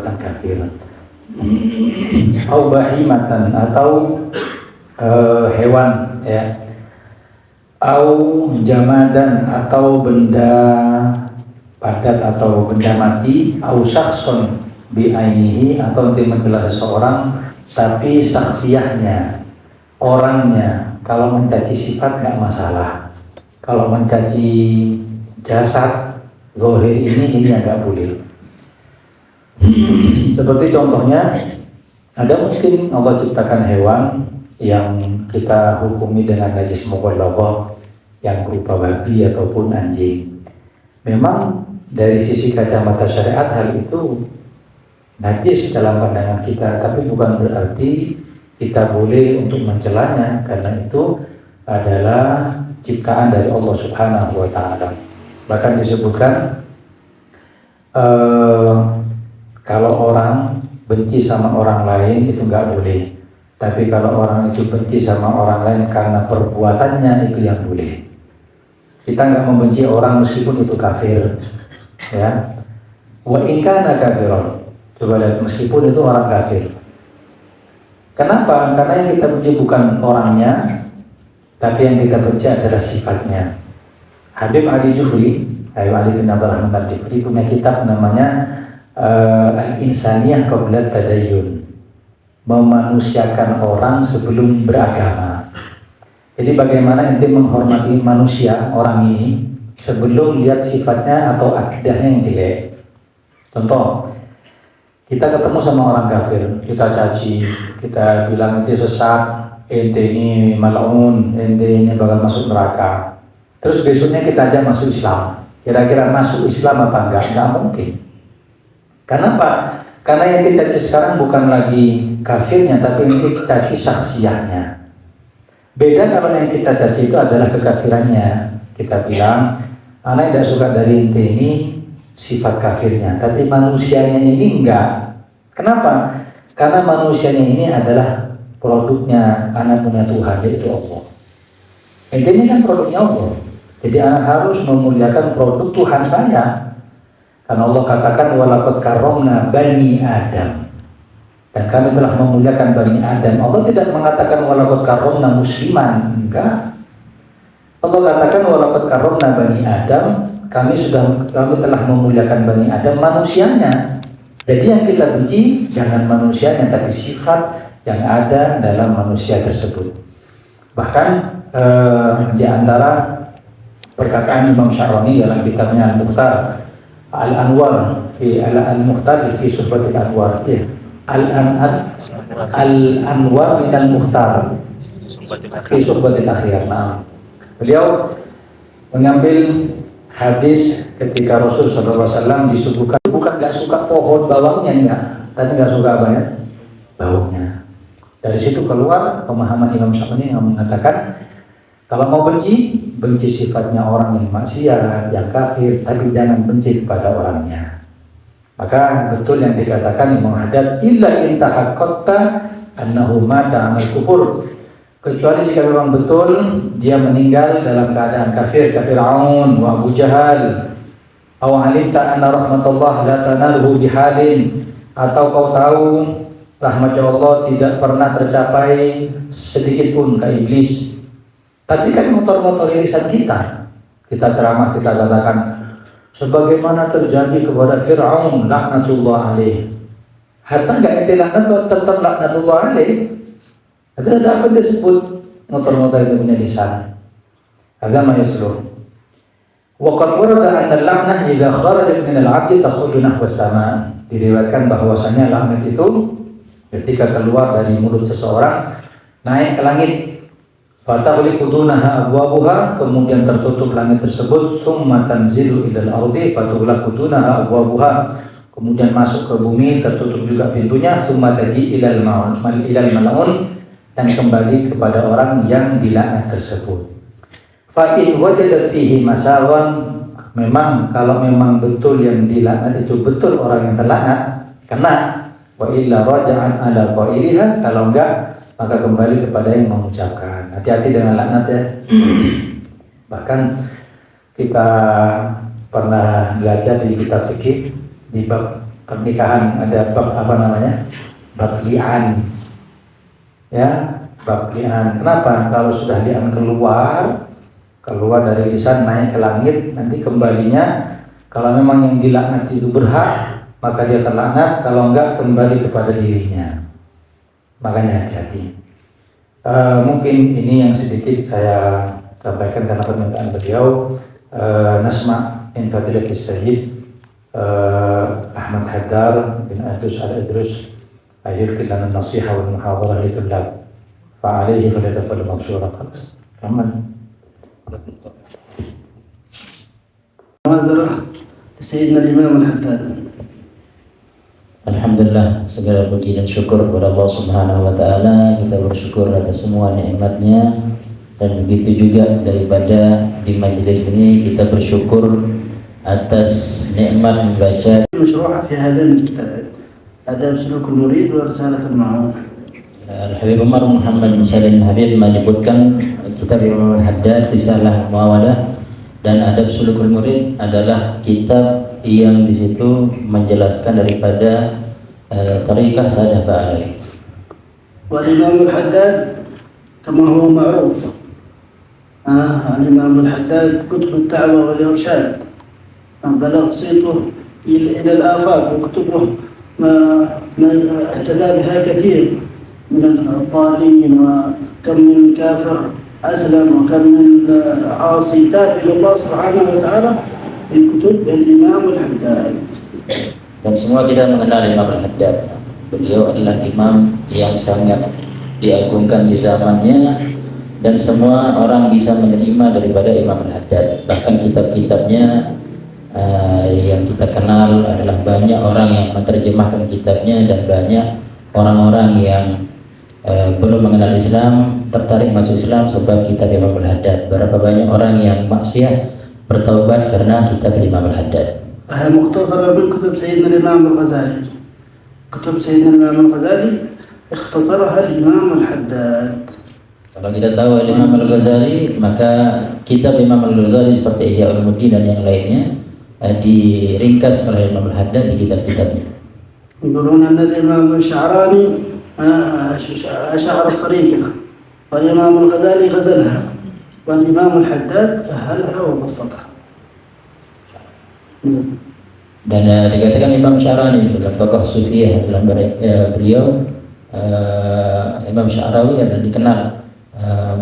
perbuatan kafir. Au bahimatan atau hewan ya. Au jamadan atau benda padat atau benda mati. Au syakhsun bi'ainihi atau dia mencela seseorang tapi saksiahnya, orangnya. Kalau mencaci sifat nggak masalah. Kalau mencaci jasad, zahir ini nggak boleh. Seperti contohnya, ada mungkin Allah ciptakan hewan yang kita hukumi dengan najis mughalladhah yang berupa babi ataupun anjing. Memang dari sisi kacamata syariat hal itu najis dalam pandangan kita, tapi bukan berarti kita boleh untuk mencelanya karena itu adalah ciptaan dari Allah Subhanahu wa taala. Bahkan disebutkan kalau orang benci sama orang lain itu enggak boleh. Tapi kalau orang itu benci sama orang lain karena perbuatannya itu yang boleh. Kita enggak membenci orang meskipun itu kafir. Ya. Wa in kana kafiran. Coba lihat, meskipun itu orang kafir. Kenapa? Karena yang kita benci bukan orangnya, tapi yang kita benci adalah sifatnya. Habib Ali Jufri, Ali bin Abdurrahman Al-Jufri punya kitab namanya Al-Insaniyah Qabla Tadayyun, memanusiakan orang sebelum beragama. Jadi bagaimana ente menghormati manusia, orang ini, sebelum lihat sifatnya atau akidahnya yang jelek. Contoh, kita ketemu sama orang kafir, kita caci, kita bilang ente sesat, ente ini mal'un, ente ini bakal masuk neraka. Terus besoknya kita ajak masuk Islam. Kira-kira masuk Islam apa enggak? Enggak mungkin. Kenapa? Karena yang kita caci sekarang bukan lagi kafirnya, tapi yang kita caci saksiahnya. Beda kalau yang kita caci itu adalah kekafirannya. Kita bilang, anak tidak suka dari ente ini sifat kafirnya, tapi manusianya ini enggak. Kenapa? Karena manusianya ini adalah produknya anak punya Tuhan, yaitu Allah. Ente ini kan produknya Allah. Jadi anak harus memuliakan produk Tuhan saya. Karena Allah katakan walaqad karramna bani Adam. Dan kami telah memuliakan bani Adam. Allah tidak mengatakan walaqad karramna musliman, enggak. Allah katakan walaqad karramna bani Adam, kami telah memuliakan bani Adam, manusianya. Jadi yang kita benci jangan manusianya, tapi sifat yang ada dalam manusia tersebut. Bahkan di antara perkataan Imam Syaroni dalam kitabnya Al-Mukhtar Al-Anwar fi Al-Mukhtar fi Suhbatil Anwar, ya. Al-Anwar min Al-Mukhtar fi Suhbatil Akhir. Nah, beliau mengambil hadis ketika Rasul SAW disuguhkan, bukan gak suka pohon bawangnya, enggak, tapi gak suka apa ya? Baunya. Dari situ keluar pemahaman Imam Syafi'i yang mengatakan kalau mau benci sifatnya orang yang maksiat, yang kafir, tapi jangan benci kepada orangnya. Maka betul yang dikatakan Imam Haddad, illa in tahaqqaqta annahu mata 'alal kufur. Kecuali jika memang betul dia meninggal dalam keadaan kafir, Fir'aun wa Abu Jahal. Aw 'alimta anna rahmatullah la tanaluhu bihalin, atau kau tahu rahmat Allah tidak pernah tercapai sedikit pun ke iblis. Tapi kan motor-motor lisan kita ceramah, kita katakan sebagaimana terjadi kepada Fir'aun laknatullah alaih. Hatta enggak ente laknat tetap laknatullah alaih. Ada apa disebut motor-motor itu punya lisan? Agama Islam. Wa qad warada anna al-la'nah idza kharajat min al-'abdi tas'udu nahwa as-sama'. Diriwayatkan bahwasanya laknat itu ketika keluar dari mulut seseorang naik ke langit. Fatahliqu dunaha abwabuha, kemudian tertutup langit tersebut, tsumma tanzilu ilal ardi fatughlaqu dunaha abwabuha, kemudian masuk ke bumi, tertutup juga pintunya, tsumma taji ilal mal'un, dan kembali kepada orang yang dilaknat tersebut. Fa in wajadat fihi masawan, memang kalau memang betul yang dilaknat itu betul orang yang terlaknat, kena. Wa illa raja'an ala qailiha, kalau enggak maka kembali kepada yang mengucapkan. Hati-hati dengan laknat ya. Bahkan kita pernah belajar di kitab fikih di bab pernikahan ada bab apa namanya? Bab li'an. Ya, bab li'an. Kenapa? Kalau sudah li'an keluar dari lisan naik ke langit, nanti kembalinya kalau memang yang dilaknat itu berhak, maka dia terlaknat, kalau enggak kembali kepada dirinya. Makanya hati-hati. Mungkin ini yang sedikit saya sampaikan karena permintaan beliau. Nasma min Fadilatis Sayyid Ahmad Haddar bin Adus al-Idrus yulqi lana an-nasiha wal muhadarah li tullab fa alayhi falyatafaddal maghsura. Aman. Sayyidina Imam Al-Haddad. Alhamdulillah, segala puji dan syukur kepada Allah Subhanahu wa taala. Kita bersyukur atas semua nikmatnya, dan begitu juga daripada di majelis ini kita bersyukur atas nikmat membaca مشروعة في هذين الكتاب آداب سلوك المريد ورسالة المعون. Al-Habib Umar Muhammad bin Salim Habib menyebutkan kitab Imam Al-Haddad, Risalah Muawalah dan Adab Sulukul Murid adalah kitab yang di situ menjelaskan daripada tariqah Sadah Ba'alai. والإمام الحداد كما هو معروف الإمام الحداد كتب الدعوة والإرشاد بلغ صيته إلى الآفاق، وكتبه ما اهتدى بها كثير من الضالين، وكم من كافر أسلم وكم من عاصي تاب إلى الله سبحانه وتعالى في كتب الإمام الحداد. Dan semua kita mengenal Imam Al-Haddad. Beliau adalah imam yang sangat diagungkan di zamannya, dan semua orang bisa menerima daripada Imam Al-Haddad. Bahkan kitab-kitabnya yang kita kenal adalah banyak orang yang menerjemahkan kitabnya, dan banyak orang-orang yang belum mengenal Islam tertarik masuk Islam sebab kitab Imam Al-Haddad. Berapa banyak orang yang maksiat bertaubat karena kitab Imam Al-Haddad. وهي مختصرة من كتب سيدنا الإمام الغزالي. كتب سيدنا الإمام الغزالي اختصرها الإمام الحداد. Kalau kita tahu Imam Al-Ghazali, maka kitab Imam Al-Ghazali seperti Ihya Ulumuddin dan yang lainnya diringkas oleh Imam Al-Haddad di kitab-kitabnya. يقولون أن الإمام الشعراني أشعر الطريقة، والإمام الغزالي غزلها، والإمام الحداد سهلها وبسطها. Dan dikatakan Imam Syarani adalah tokoh Sufiyah dalam beliau. Imam Syarawi adalah dikenal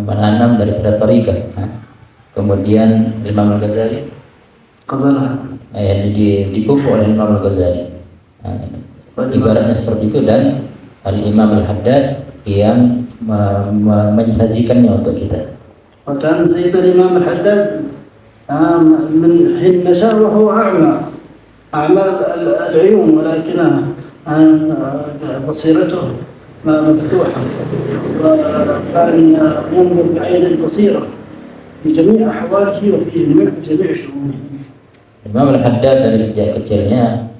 menanam daripada tariqah. Kemudian Imam Al-Ghazali yang dipupuk oleh Imam Al-Ghazali. Ibaratnya seperti itu, dan Al-Imam Al-Haddad yang mensajikannya untuk kita. وكان سيد الإمام الحداد من حين نشأ وهو أعمى العيون، ولكنها بصيرته مفتوحة، وكان ينظر بعين البصيرة في جميع أحواله وفي جميع شؤونه. Imam Al-Haddad dari sejak kecilnya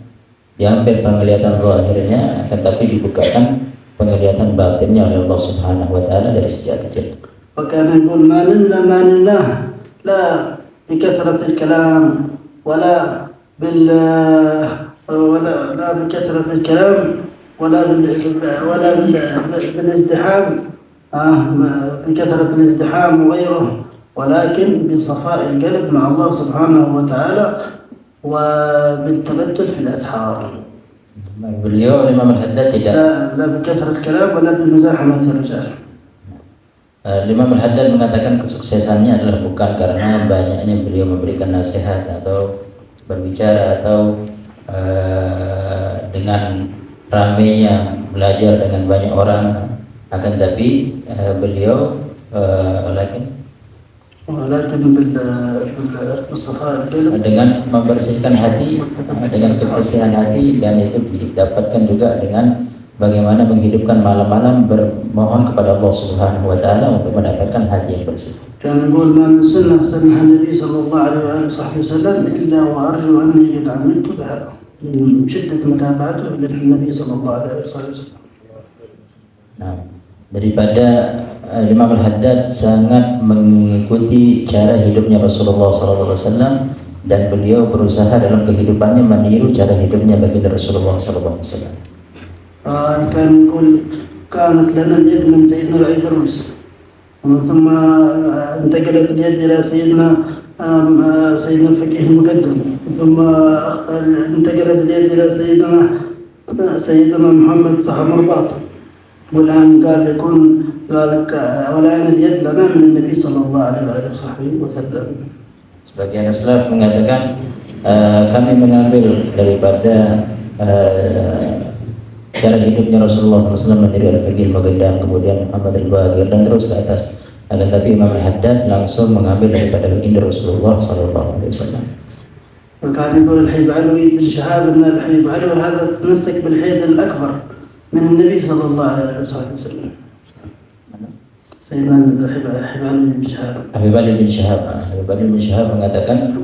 diambil penglihatan zahirnya, tetapi dibukakan penglihatan batinnya oleh Allah Subhanahu wa taala dari sejak kecil. وكان يقول ما نلناه لا بكثرة الكلام ولا بكثرة الكلام ولا بالازدحام بكثرة الازدحام وغيره، ولكن بصفاء القلب مع الله سبحانه وتعالى وبالتبتل في الأسحار. Beliau Imam Al-Haddad tidak لا بكثرة الكلام ولا بالمزاحمة الرجال. Imam Al-Haddad mengatakan kesuksesannya adalah bukan karena banyaknya beliau memberikan nasihat atau berbicara atau dengan ramainya belajar dengan banyak orang, akan tapi beliau dengan membersihkan hati, dengan kebersihan hati, dan itu didapatkan juga dengan bagaimana menghidupkan malam-malam bermohon kepada Allah Subhanahu wa taala untuk mendapatkan hati yang bersih. كان يقول ما من سنة سنها النبي صلى الله عليه وآله وصحبه وسلم إلا وأرجو أني قد عملت بها من شدة متابعته للنبي صلى الله عليه وسلم. Nah, daripada Imam Al-Haddad sangat mengikuti cara hidupnya Rasulullah SAW, dan beliau berusaha dalam kehidupannya meniru cara hidupnya baginda Rasulullah SAW. كان يقول كانت لنا اليد من سيدنا العيدروس ومن ثم انتقلت اليد إلى سيدنا الفقيه المقدم ثم انتقلت اليد إلى سيدنا محمد صاحب مرباط والآن قال والآن اليد لنا من النبي صلى الله عليه وصحبه وسلم. Sebagian salaf mengatakan kami mengambil daripada cara hidupnya Rasulullah SAW dari Al-Faqih Al-Muqaddam, kemudian Muhammad Al-Baqir dan terus ke atas. Akan tapi Imam Al-Haddad langsung mengambil daripada baginda Rasulullah SAW. وكان يقول الحبيب علوي بن شهاب ان الحبيب علوي هذا تمسك بالحيد الأكبر من النبي صلى الله عليه وسلم. Sayyidina Habib Ali bin Shihab. Habib Ali bin Shihab mengatakan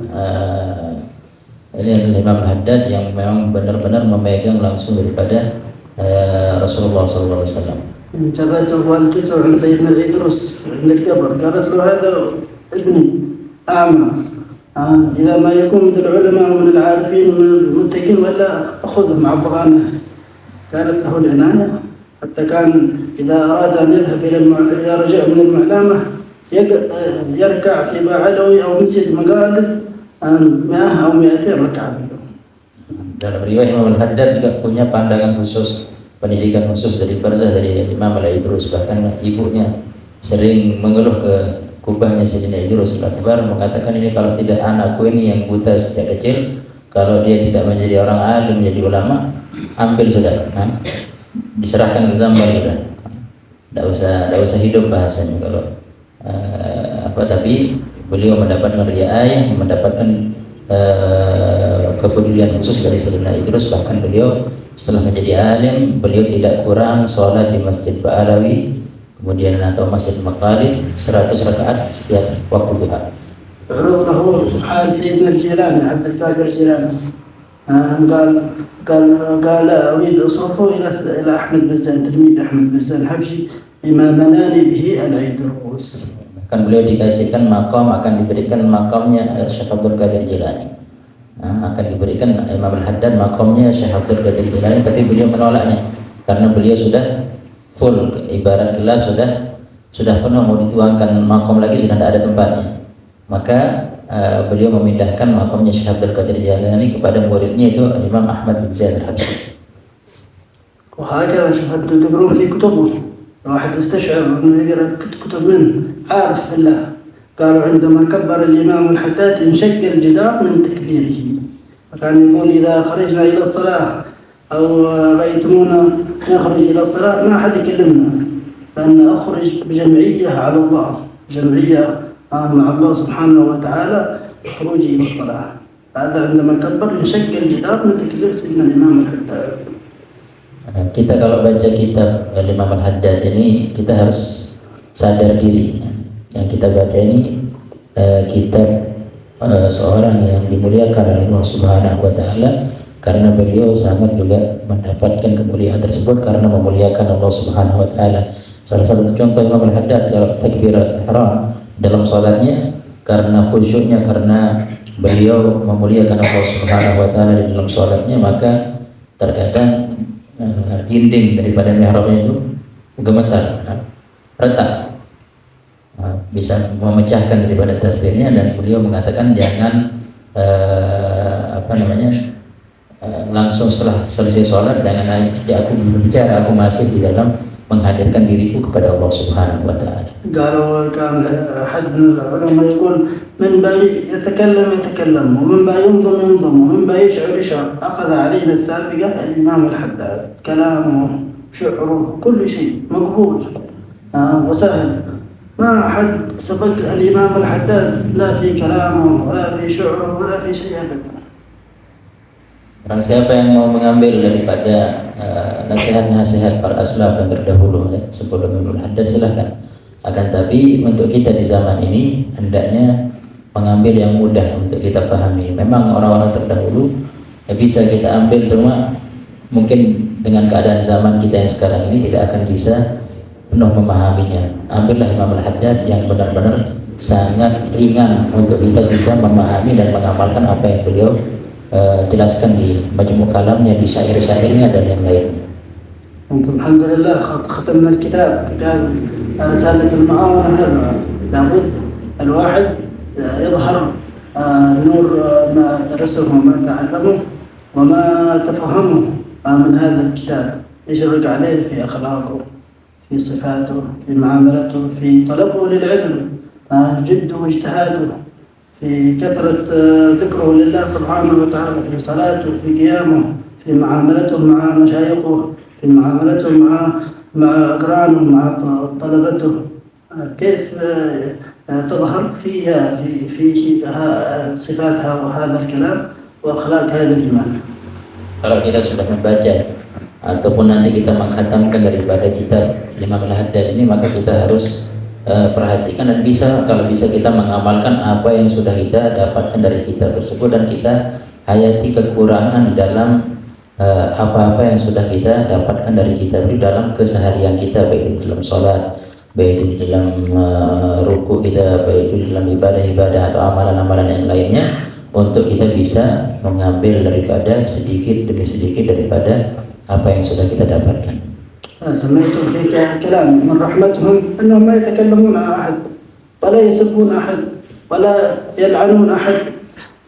ini adalah Imam Al-Haddad yang memang benar-benar memegang langsung daripada Rasulullah SAW. جابته والدته عن سيدنا العيدروس عند القبر قالت له هذا ابني أعمى إذا ما يكون من العلماء ومن العارفين ومن المتقين ولا أخذه مع برهانه. كانت له العناية حتى كان إذا أراد أن يذهب إذا رجع من المعلمة يركع في علوي أو مسجد مقالد 100 أو 200 ركعة. Dalam riwayat Imam Al-Haddad juga punya pandangan khusus, pendidikan khusus dari barzah dari Imam Al-Idrus. Bahkan ibunya sering mengeluh ke kubahnya Sayyidina Idrus Al-Akbar, mengatakan ini kalau tidak anakku ini yang buta sejak kecil, kalau dia tidak menjadi orang alim, menjadi ulama, ambil sudah, diserahkan ke Zambar sudah, tidak usah hidup bahasanya kalau tapi beliau mendapatkan riayah, mendapatkan kepedulian khusus dari Sayyidina Idrus. Bahkan beliau setelah menjadi alim, beliau tidak kurang sholat di Masjid Ba'alawi kemudian atau Masjid Maqalid 100 rakaat setiap waktu duha. عرض له حال سيدنا الجيلاني عبد القادر الجيلاني قال أريد أصرفه إلى أحمد بزان تلميذ أحمد بزان حبشي بما مناني به العيدروس. Kan beliau dikasihkan makam, akan diberikan makamnya Syekh Abdul Qadir Jilani. Akan diberikan Imam Al-Haddad makamnya Syekh Abdul Qadir Jilani, tapi beliau menolaknya karena beliau sudah full, ibarat gelas sudah penuh, mau dituangkan makam lagi sudah tidak ada tempatnya. Maka beliau memindahkan makamnya Syekh Abdul Qadir Jilani kepada muridnya itu Imam Ahmad bin Zaid Al-Habsyi. وهكذا شوف انتم تقرون في كتبه الواحد يستشعر انه يقرا كتب منه عارف بالله. قالوا عندما كبر الامام الحداد انشق الجدار من تكبيره، وكان يقول اذا خرجنا الى الصلاه او رايتمونا نخرج الى الصلاه ما حد يكلمنا، لان اخرج بجمعيه على الله، جمعيه مع الله سبحانه وتعالى خروجي الى الصلاه. هذا عندما كبر انشق الجدار من تكبير سيدنا الامام الحداد. Kita kalau baca kitab Imam Al-Haddad ini kita harus sadar diri, yang kita baca ini kitab seorang yang dimuliakan oleh Allah Subhanahu wa Ta'ala, karena beliau sangat juga mendapatkan kemuliaan tersebut karena memuliakan Allah Subhanahu wa Ta'ala. Salah satu contoh Imam Al-Haddad dalam takbiratul ihram dalam salatnya, karena khusyuknya, karena beliau memuliakan Allah Subhanahu wa Ta'ala di dalam salatnya, maka terkadang dinding daripada mihrabnya itu gemetar, retak, bisa memecahkan daripada takbirnya. Dan beliau mengatakan jangan langsung setelah selesai sholat jangan aku berbicara, aku masih di dalam menghadirkan diriku kepada Allah Subhanahu wa Ta'ala. قالوا كان أحد من العلماء يقول من باي يتكلم ومن باي ينظم ومن باي يشعر. أخذ علينا السابقة الإمام الحداد، كلامه شعره كل شيء مقبول وسهل، ما أحد سبق الإمام الحداد لا في كلامه ولا في شعره ولا في شيء أبدا. Barang siapa yang mau mengambil daripada nasihat-nasihat para aslaf yang terdahulu sebelum Imam Al-Haddad silahkan. Akan tapi untuk kita di zaman ini hendaknya mengambil yang mudah untuk kita pahami. Memang orang-orang terdahulu bisa kita ambil, cuma mungkin dengan keadaan zaman kita yang sekarang ini tidak akan bisa penuh memahaminya. Ambillah Imam Al-Haddad yang benar-benar sangat ringan untuk kita bisa memahami dan mengamalkan apa yang beliau jelaskan di Majmu' Kalamnya, di syair-syairnya dan yang lainnya. الحمد لله ختمنا الكتاب، كتاب رسالة المعاونة. هذا لابد الواحد يظهر نور ما درسه وما تعلمه وما تفهمه من هذا الكتاب، يشرق عليه في أخلاقه، في صفاته، في معاملته، في طلبه للعلم، جده واجتهاده، في كثرة ذكره لله سبحانه وتعالى، في صلاته، في قيامه، في معاملته مع مشايخه، في معاملته مع أقرانه، مع طلبته، كيف تظهر فيها في صفات هذا الكلام وأخلاق هذا الإيمان. Kalau kita sudah membaca ataupun nanti kita mengkhatamkan daripada kitab Imam Al-Haddad ini, maka kita harus perhatikan dan kalau bisa kita mengamalkan apa yang sudah kita dapatkan dari kitab tersebut, dan kita hayati kekurangan dalam apa-apa yang sudah kita dapatkan dari kitab itu dalam keseharian kita, baik itu dalam sholat, baik itu dalam ruku kita, baik itu dalam ibadah-ibadah atau amalan-amalan yang lainnya, untuk kita bisa mengambil daripada sedikit demi sedikit daripada apa yang sudah kita dapatkan. سمعت في كلام من رحمتهم أنهم ما يتكلمون عن أحد ولا يسبون أحد ولا يلعنون أحد،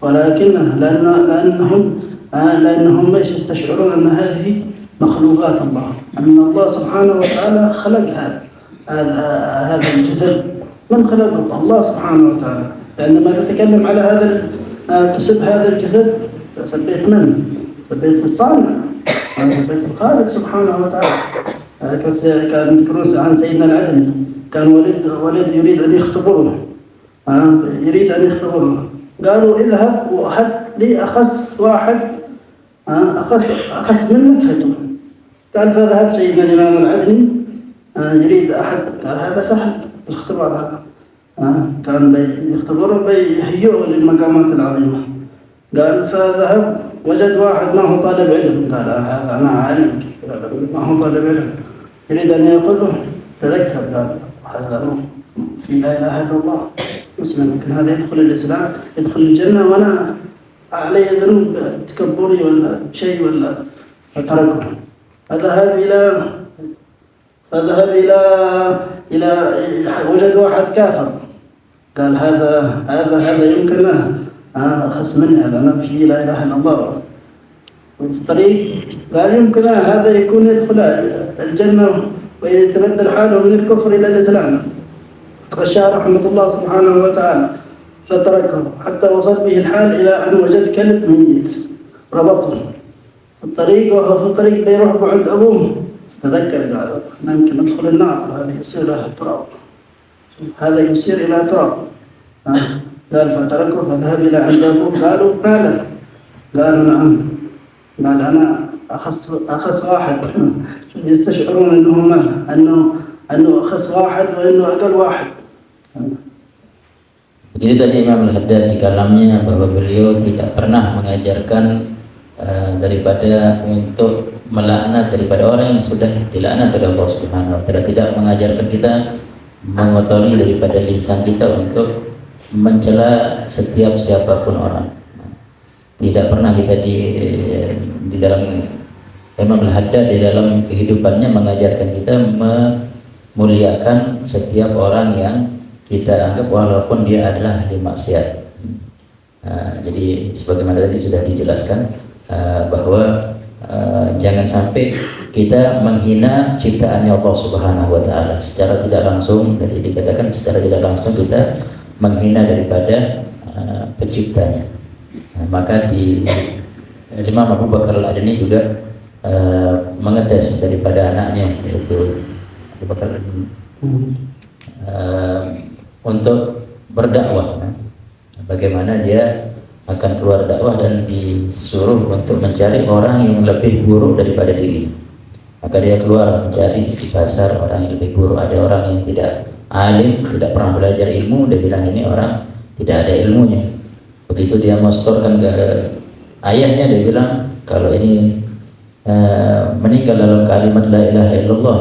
ولكن لأنهم ايش يستشعرون أن هذه مخلوقات الله، أن الله سبحانه وتعالى خلق هذا الجسد. من خلقه؟ الله سبحانه وتعالى. عندما تتكلم على تسب هذا الجسد، سبيت من؟ سبيت الصانع، سبيت الخالق سبحانه وتعالى. كان يذكرون عن سيدنا العدل، كان ولد يريد أن يختبره، قالوا اذهب وهات لي أخس واحد، أخس منك هاته. قال فذهب سيدنا الإمام العدني يريد أحد، قال هذا سهل الاختبار هذا، كان يختبره بيهيئه للمقامات العظيمة. قال فذهب وجد واحد ما هو طالب علم، قال هذا أنا عالم ما هو طالب علم، يريد أن يأخذه، تذكر قال هذا في لا إله إلا الله مسلم، يمكن هذا يدخل الإسلام، يدخل الجنة وأنا علي ذنوب تكبري ولا شيء ولا تركه. فذهب إلى وجد واحد كافر، قال هذا يمكن أخس مني، هذا أنا في لا إله إلا الله. وفي الطريق قال يمكن هذا يكون يدخل الجنة ويتبدل حاله من الكفر إلى الإسلام. غشاه رحمة الله سبحانه وتعالى فتركه حتى وصل به الحال إلى أن وجد كلب ميت ربطه في الطريق، وهو في الطريق بيروح عند أبوه، تذكر قال أنا يمكن أدخل النار، هذا يصير إلى تراب، هذا يصير إلى تراب. قال فتركه فذهب إلى عند أبوه، قالوا ما لك؟ قالوا نعم، قال أنا أخس واحد. يستشعرون أنه أخس واحد وأنه أقل واحد. Begitu tadi Imam Al-Haddad di kalamnya, bahwa beliau tidak pernah mengajarkan daripada untuk melaknat daripada orang yang sudah dilaknat oleh Allah Subhanahu wa Ta'ala, tidak mengajarkan kita mengotori daripada lisan kita untuk mencela setiap siapapun orang. Tidak pernah kita di dalam Imam Al-Haddad di dalam kehidupannya mengajarkan kita memuliakan setiap orang yang kita anggap walaupun dia adalah ahli maksiat. Jadi sebagaimana tadi sudah dijelaskan bahwa jangan sampai kita menghina ciptaannya Allah Subhanahu wa Ta'ala secara tidak langsung. Jadi dikatakan secara tidak langsung kita menghina daripada penciptanya. Maka di Imam Abu Bakar Al-Adani juga mengetes daripada anaknya, yaitu Abu Bakar untuk berdakwah, bagaimana dia akan keluar dakwah dan disuruh untuk mencari orang yang lebih buruk daripada dirinya. Maka dia keluar mencari di pasar orang yang lebih buruk. Ada orang yang tidak alim, tidak pernah belajar ilmu, dia bilang ini orang tidak ada ilmunya. Begitu dia mestorkan ke ayahnya, dia bilang kalau ini meninggal dalam kalimat la ilaha illallah,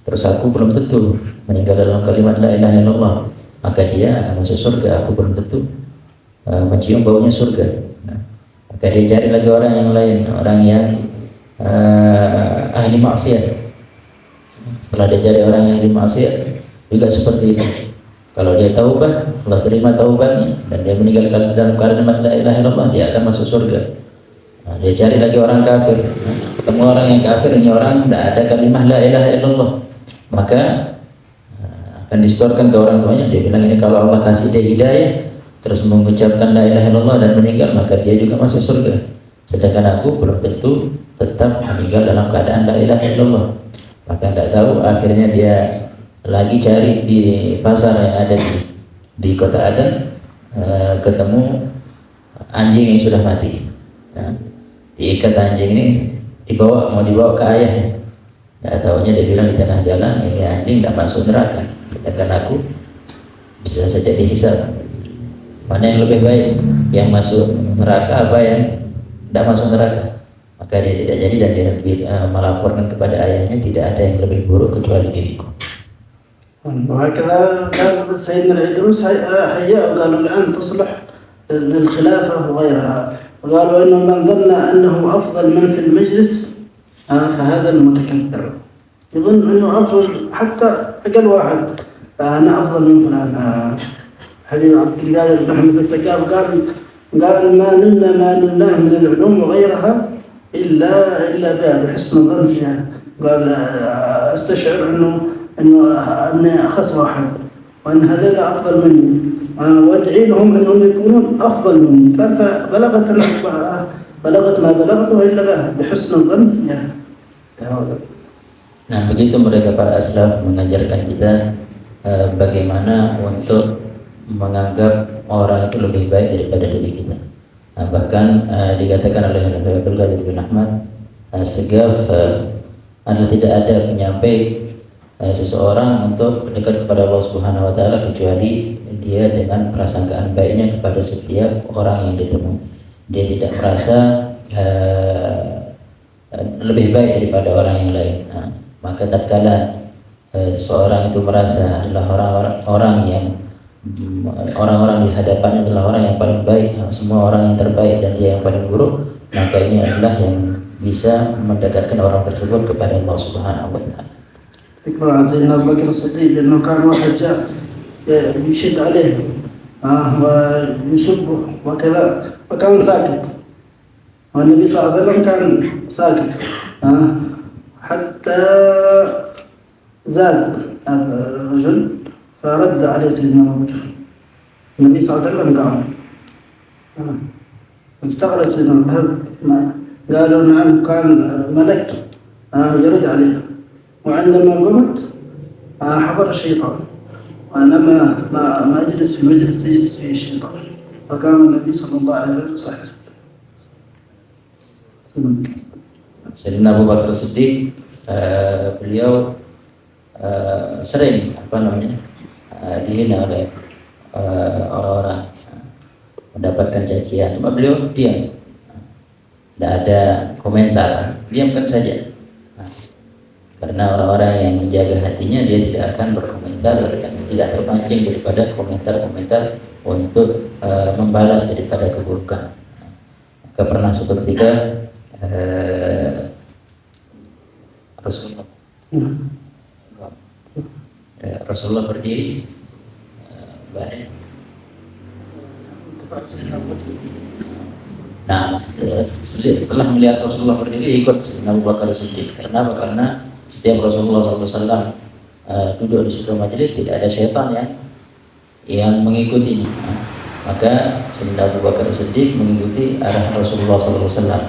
terus aku belum tentu meninggal dalam kalimat la ilaha illallah. maka dia akan masuk surga. Aku belum tentu mencium baunya surga. Nah, maka dia cari lagi orang yang lain, orang yang ahli maksiat. Setelah dia cari orang yang ahli maksiat juga seperti itu. Kalau dia taubah, Allah terima taubatnya dan dia meninggalkan dalam keadaan la ilaha illallah, dia akan masuk surga. Nah, dia cari lagi orang kafir, ketemu orang yang kafir, ini orang tidak ada kalimah la ilaha illallah, maka akan distorkan ke orang tuanya. Dia bilang ini kalau Allah kasih dia hidayah terus mengucapkan la ilaha illallah dan meninggal, maka dia juga masuk surga. Sedangkan aku belum tentu tetap meninggal dalam keadaan la ilaha illallah. Maka tidak tahu akhirnya dia lagi cari di pasar yang ada di kota Aden, ketemu anjing yang sudah mati. Nah, diikat anjing ini mau dibawa ke ayahnya. Tidak tahunya dia bilang di tengah jalan, ini anjing tidak masuk neraka, sedangkan aku bisa saja dihisab. Mana yang lebih baik, yang masuk neraka apa yang tidak masuk neraka? Maka dia tidak jadi dan dia melaporkan kepada ayahnya, tidak ada yang lebih buruk kecuali diriku. وهكذا قال سيدنا العيدروس هيا قالوا الآن تصلح للخلافة وغيرها، وقالوا إنه من ظن أنه أفضل من في المجلس فهذا المتكبر، يظن أنه أفضل حتى أقل واحد، أنا أفضل من فلان. حبيب عبد القادر بن محمد السقاف قال ما نلناه من العلوم وغيرها إلا بحسن الظن فيها. قال أستشعر أني أخص واحد وأن هذول أفضل مني وأدعي لهم أنهم يكونون أفضل مني. قال فبلغت ما بلغته إلا بحسن الظن فيها. Nah, begitu mereka para aslaf mengajarkan kita bagaimana untuk menganggap orang itu lebih baik daripada diri kita. Nah, bahkan dikatakan oleh Abdul Qadir bin Ahmad Segaf adalah tidak ada penyampai seseorang untuk dekat kepada Allah Subhanahu wa taala kecuali dia dengan prasangkaan baiknya kepada setiap orang yang ditemui. Dia tidak merasa lebih baik daripada orang yang lain. Nah, maka tatkala seseorang itu merasa adalah orang-orang di hadapannya adalah orang yang paling baik, semua orang yang terbaik dan dia yang paling buruk, maka ini adalah yang bisa mendekatkan orang tersebut kepada Allah Subhanahu wa taala. ذكر عن سيدنا أبو بكر الصديق أنه كان واحد جاء يشد عليه ويسبه وكذا وكان ساكت، والنبي صلى الله عليه وسلم كان ساكت حتى زاد هذا الرجل فرد عليه سيدنا أبو بكر. النبي صلى الله عليه وسلم قام استغرب سيدنا ذهب، قالوا نعم كان ملك يرد عليه، وعندما قمت حضر الشيطان، وأنا ما أجلس في مجلس يجلس فيه الشيطان، فقام النبي صلى الله عليه وسلم صحيح. Sayyidina Abu Bakar Siddiq beliau sering dihina oleh orang-orang, mendapatkan cacian, cuma beliau diam, tidak ada komentar, diamkan saja. Karena orang-orang yang menjaga hatinya dia tidak akan berkomentar, tidak terpancing daripada komentar-komentar untuk membalas daripada keburukan. Maka pernah suatu ketika Rasulullah berdiri, nah setelah melihat Rasulullah berdiri ikut Abu Bakar Siddiq. Kenapa? Karena setiap Rasulullah SAW duduk di suatu majelis tidak ada syaitan yang mengikutinya. Maka Sayyidina Abu Bakar Siddiq mengikuti arah Rasulullah SAW. Nah,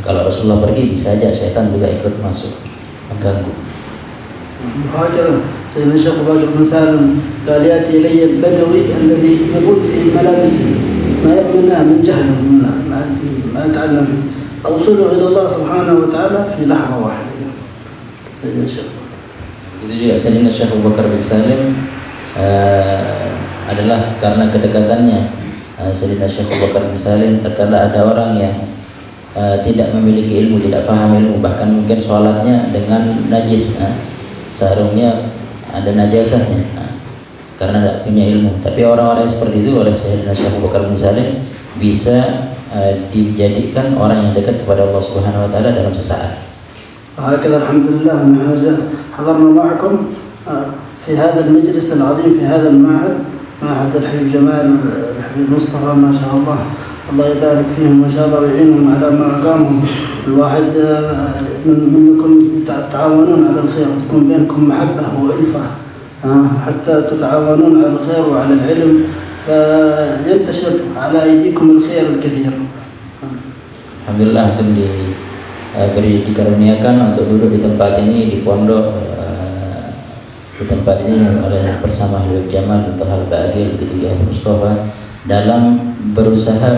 kalau Rasulullah pergi bisa saja syaitan juga ikut masuk mengganggu. هكذا سيدنا الشيخ باقر بن سالم قال يأتي إلي البدوي الذي يقول في ملابسه ما يأمنها من جهله ما يتعلم أوصله إلى الله سبحانه وتعالى في لحظة واحدة. Itu juga Sayyidina Syekh Abu Bakar bin Salim adalah karena kedekatannya Sayyidina Syekh Abu Bakar bin Salim. Terkadang ada orang yang tidak memiliki ilmu, tidak paham ilmu, bahkan mungkin sholatnya dengan najis, sarungnya ada najasahnya. karena tidak punya ilmu. Tapi orang-orang yang seperti itu oleh Sayyidina Syekh Abu Bakar bin Salim bisa dijadikan orang yang dekat kepada Allah Subhanahu wa taala dalam sesaat. وهكذا الحمد لله حضرنا معكم في هذا المجلس العظيم في هذا المعهد، معهد الحبيب جمال والحبيب مصطفى، ما شاء الله، الله يبارك فيهم ما شاء الله ويعينهم على ما أقامهم. الواحد منكم تتعاونون على الخير، تكون بينكم محبة وألفة حتى تتعاونون على الخير وعلى العلم، فينتشر على أيديكم الخير الكثير. Alhamdulillah antum dikaruniakan untuk duduk di tempat ini, di pondok di tempat ini oleh bersama Habib Jamal untuk hal bahagia, begitu ya Mustafa, dalam berusaha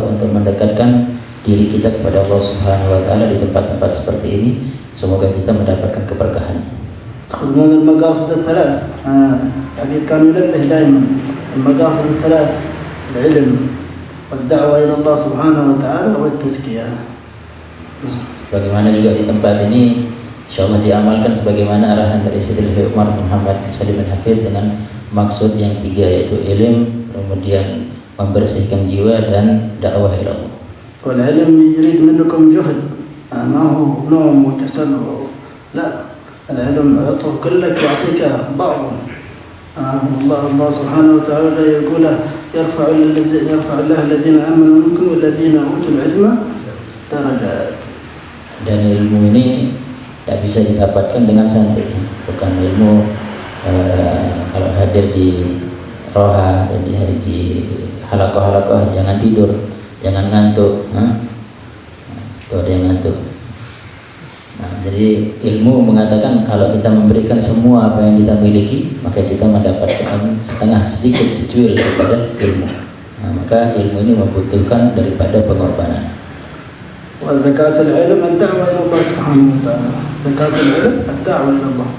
untuk mendekatkan diri kita kepada Allah Subhanahu wa taala di tempat-tempat seperti ini. Semoga kita mendapatkan keberkahan. من المقاصد الثلاث الحبيب كان ينبه دائما المقاصد الثلاث: العلم والدعوة إلى الله سبحانه وتعالى والتزكية. Sebagaimana juga di tempat ini insyaallah diamalkan sebagaimana arahan dari Sayyidina Umar Muhammad Salim Al-Hafidh dengan maksud yang tiga, yaitu ilmu, kemudian membersihkan jiwa dan dakwah ila Allah. والعلم يريد منكم جهد، ما هو نوم وكسل، لا، العلم يعطه كلك يعطيك بعضه. الله سبحانه وتعالى يقول يرفع الله الذين آمنوا منكم والذين أوتوا العلم درجات. Dan ilmu ini tidak bisa didapatkan dengan santai, bukan ilmu kalau hadir di roha atau di halakoh jangan tidur, jangan ngantuk, tuh ada yang ngantuk. Nah, jadi ilmu mengatakan kalau kita memberikan semua apa yang kita miliki, maka kita mendapatkan sedikit secuil daripada ilmu. Nah, maka ilmu ini membutuhkan daripada pengorbanan. وزكاة العلم الدعوة إلى الله سبحانه وتعالى. زكاة العلم الدعوة إلى الله.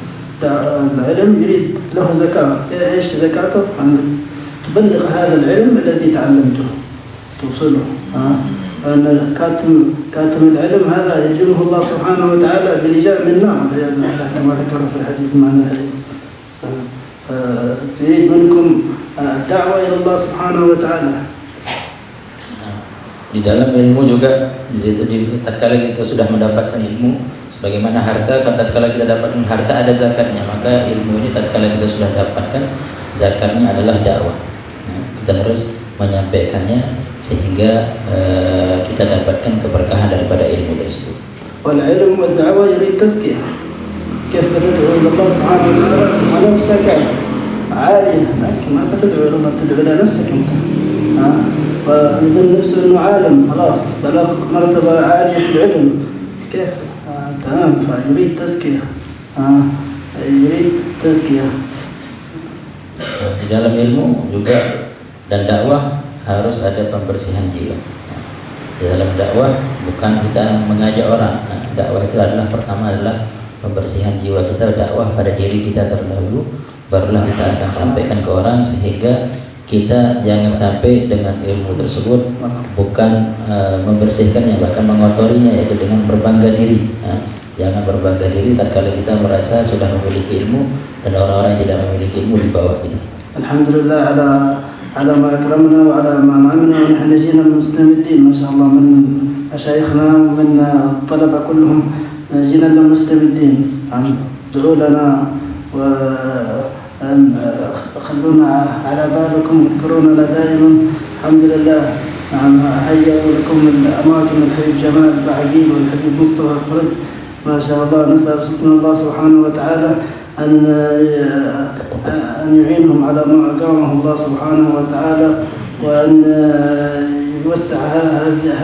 العلم يريد له زكاة. إيش زكاته؟ أن تبلغ هذا العلم الذي تعلمته، توصله. لأن كاتم العلم هذا يجنه الله سبحانه وتعالى بلجام من نار، كما ذكر في الحديث معنى الحديث. يريد منكم الدعوة إلى الله سبحانه وتعالى. Di dalam ilmu juga, di situ tatkala kita sudah mendapatkan ilmu, sebagaimana harta, tatkala kita dapatkan harta ada zakatnya, maka ilmu ini tatkala kita sudah dapatkan zakatnya adalah dakwah. Nah, kita harus menyampaikannya sehingga kita dapatkan keberkahan daripada ilmu tersebut. والعلم والدعوة يريد تزكية. كيف بتدعو إلى الله سبحانه وتعالى على نفسك عالية، لكن ما بتدعو إلى الله، تدعو إلى نفسك أنت. ويظن نفسه انه عالم خلاص بلغ مرتبه عاليه في العلم، كيف؟ تمام، فيريد تزكيه، يريد تزكيه. Di dalam ilmu juga dan dakwah harus ada pembersihan jiwa. Di dalam dakwah bukan kita mengajak orang. Dakwah itu adalah pertama adalah pembersihan jiwa kita, dakwah pada diri kita terdahulu, barulah kita akan sampaikan ke orang, sehingga kita jangan sampai dengan ilmu tersebut bukan membersihkannya, bahkan mengotorinya, yaitu dengan berbangga diri. Jangan berbangga diri tatkala kita merasa sudah memiliki ilmu dan orang-orang yang tidak memiliki ilmu di bawah kita. Alhamdulillah ala ma akramna wa ala ma amna, wa nahnu jina muslimin, masyaallah, min masyayikhna wa min talaba kulluhum jina muslimin. Du'u lana wa خلونا على بالكم واذكرونا دائما. الحمد لله. هيئوا لكم الأماكن الحبيب جمال بعقيل والحبيب مصطفى الخلد، ما شاء الله. نسأل الله سبحانه وتعالى أن يعينهم على ما أقامه الله سبحانه وتعالى، وأن يوسع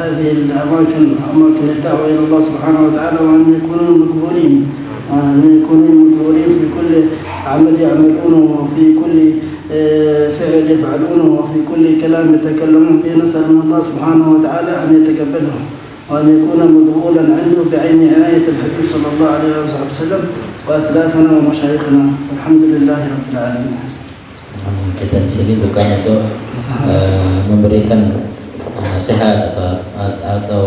هذه الأماكن، أماكن الدعوة إلى الله سبحانه وتعالى، وأن يكونوا مقبولين، في كل عمل يعملونه، وفي كل فعل يفعلونه، وفي كل كلام يتكلمون به. نسأل من الله سبحانه وتعالى أن يتقبله وأن يكون مقبولا عنده بعين عناية الحبيب صلى الله عليه وسلم وأسلافنا ومشايخنا. الحمد لله رب العالمين. Kita di sini bukan untuk memberikan nasihat atau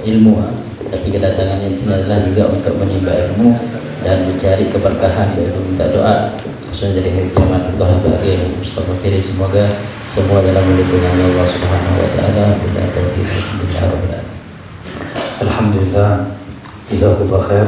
ilmu, tapi kedatangan di sini adalah juga untuk menimba ilmu, dan mencari keberkahan, yaitu minta doa khususnya dari Habib Jamalullah Baqi dan Mustafa Kiri. Semoga semua dalam lindungan Allah Subhanahu wa taala. Billahi taufiq. Alhamdulillah. Alhamdulillah, jazakallahu khair.